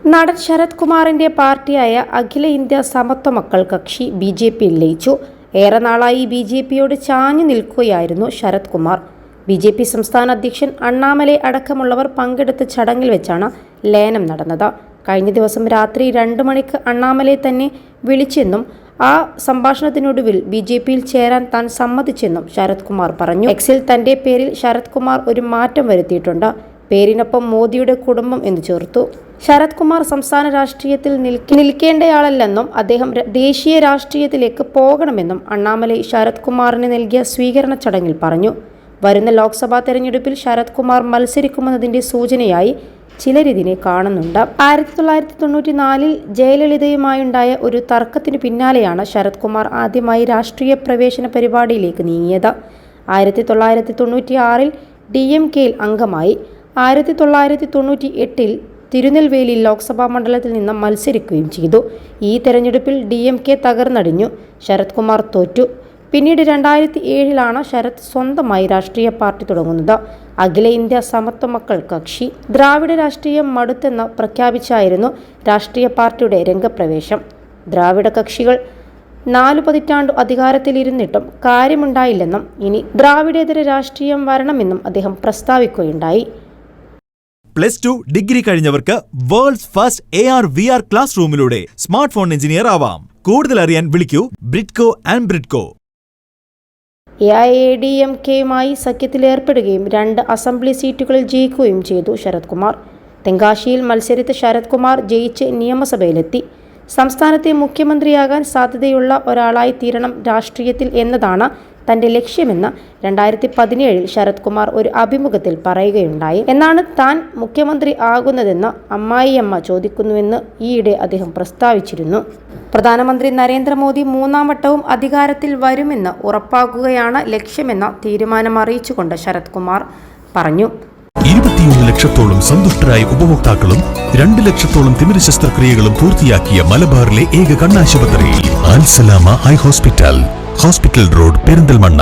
നടൻ ശരത് കുമാറിന്റെ പാർട്ടിയായ അഖില ഇന്ത്യ സമത്വ മക്കൾ കക്ഷി ബിജെപിയിൽ ലയിച്ചു. ഏറെ നാളായി ബിജെപിയോട് ചാഞ്ഞു നിൽക്കുകയായിരുന്നു ശരത് കുമാർ. ബിജെപി സംസ്ഥാന അധ്യക്ഷൻ അണ്ണാമലൈ അടക്കമുള്ളവർ പങ്കെടുത്ത ചടങ്ങിൽ വെച്ചാണ് ലയനം നടന്നത്. കഴിഞ്ഞ ദിവസം രാത്രി 2 മണിക്ക് അണ്ണാമലൈ തന്നെ വിളിച്ചെന്നും ആ സംഭാഷണത്തിനൊടുവിൽ ബിജെപിയിൽ ചേരാൻ താൻ സമ്മതിച്ചെന്നും ശരത് കുമാർ പറഞ്ഞു. എക്സിൽ തന്റെ പേരിൽ ശരത് കുമാർ ഒരു മാറ്റം വരുത്തിയിട്ടുണ്ട്. പേരിനൊപ്പം മോദിയുടെ കുടുംബം എന്ന് ചേർത്തു. ശരത് കുമാർ സംസ്ഥാന രാഷ്ട്രീയത്തിൽ നിൽക്കേണ്ടയാളല്ലെന്നും അദ്ദേഹം ദേശീയ രാഷ്ട്രീയത്തിലേക്ക് പോകണമെന്നും അണ്ണാമലൈ ശരത് കുമാറിന് നൽകിയ സ്വീകരണ ചടങ്ങിൽ പറഞ്ഞു. വരുന്ന ലോക്സഭാ തെരഞ്ഞെടുപ്പിൽ ശരത് കുമാർ മത്സരിക്കുമെന്നതിന്റെ സൂചനയായി ചിലരിതിനെ കാണുന്നുണ്ട്. 1994 ജയലളിതയുമായുണ്ടായ ഒരു തർക്കത്തിന് പിന്നാലെയാണ് ശരത് കുമാർ ആദ്യമായി രാഷ്ട്രീയ പ്രവേശന പരിപാടിയിലേക്ക് നീങ്ങിയത്. 1996 DMKയിൽ അംഗമായി. 1998 തിരുനെൽവേലി ലോക്സഭാ മണ്ഡലത്തിൽ നിന്ന് മത്സരിക്കുകയും ചെയ്തു. ഈ തെരഞ്ഞെടുപ്പിൽ DMK തകർന്നടിഞ്ഞു. ശരത് കുമാർ തോറ്റു. പിന്നീട് 2007 ശരത് സ്വന്തമായി രാഷ്ട്രീയ പാർട്ടി തുടങ്ങുന്നത്. അഖില ഇന്ത്യ സമത്വ മക്കൾ കക്ഷി. ദ്രാവിഡ രാഷ്ട്രീയം മടുത്തെന്ന് പ്രഖ്യാപിച്ചായിരുന്നു രാഷ്ട്രീയ പാർട്ടിയുടെ രംഗപ്രവേശം. ദ്രാവിഡ കക്ഷികൾ 4 പതിറ്റാണ്ടു അധികാരത്തിലിരുന്നിട്ടും കാര്യമുണ്ടായില്ലെന്നും ഇനി ദ്രാവിഡേതര രാഷ്ട്രീയം വരണമെന്നും അദ്ദേഹം പ്രസ്താവിക്കുകയുണ്ടായി. +2 ഡിഗ്രി കഴിഞ്ഞവർക്ക് വേൾഡ്സ് ഫസ്റ്റ് AR/VR ക്ലാസ് റൂമിലൂടെ സ്മാർട്ട് ഫോൺ എഞ്ചിനീയർ ആവാം. കൂടുതൽ അറിയാൻ വിളിക്കൂ ബ്രിഡ്കോ ആൻഡ് ബ്രിഡ്കോ. AIADMKയുമായി സഖ്യത്തിലേർപ്പെടുകയും 2 അസംബ്ലി സീറ്റുകളിൽ ജയിക്കുകയും ചെയ്തു ശരത് കുമാർ. തെങ്കാശിയിൽ മത്സരിച്ച ശരത് കുമാർ ജയിച്ച് നിയമസഭയിലെത്തി. സംസ്ഥാനത്തെ മുഖ്യമന്ത്രിയാകാൻ സാധ്യതയുള്ള ഒരാളായി തീരണം രാഷ്ട്രീയത്തിൽ എന്നതാണ് തന്റെ ലക്ഷ്യമെന്ന് 2017 ശരത് കുമാർ ഒരു അഭിമുഖത്തിൽ പറയുകയുണ്ടായി. എന്നാണ് താൻ മുഖ്യമന്ത്രി ആകുന്നതെന്ന് അമ്മായിയമ്മ ചോദിക്കുന്നുവെന്ന് ഈയിടെ അദ്ദേഹം പ്രസ്താവിച്ചിരുന്നു. പ്രധാനമന്ത്രി നരേന്ദ്രമോദി 3ാം വട്ടവും അധികാരത്തിൽ വരുമെന്ന് ഉറപ്പാക്കുകയാണ് ലക്ഷ്യമെന്ന തീരുമാനം അറിയിച്ചുകൊണ്ട് ശരത് കുമാർ പറഞ്ഞു. 21 ലക്ഷത്തോളം സന്തുഷ്ടരായ ഉപഭോക്താക്കളും 2 ലക്ഷത്തോളം തിമിര ശസ്ത്രക്രിയകളും പൂർത്തിയാക്കിയ മലബാറിലെ ഏക കണ്ണാശുപത്രി അൽ സലാമ ഹൈ ഹോസ്പിറ്റൽ റോഡ് പെരിന്തൽമണ്ണ.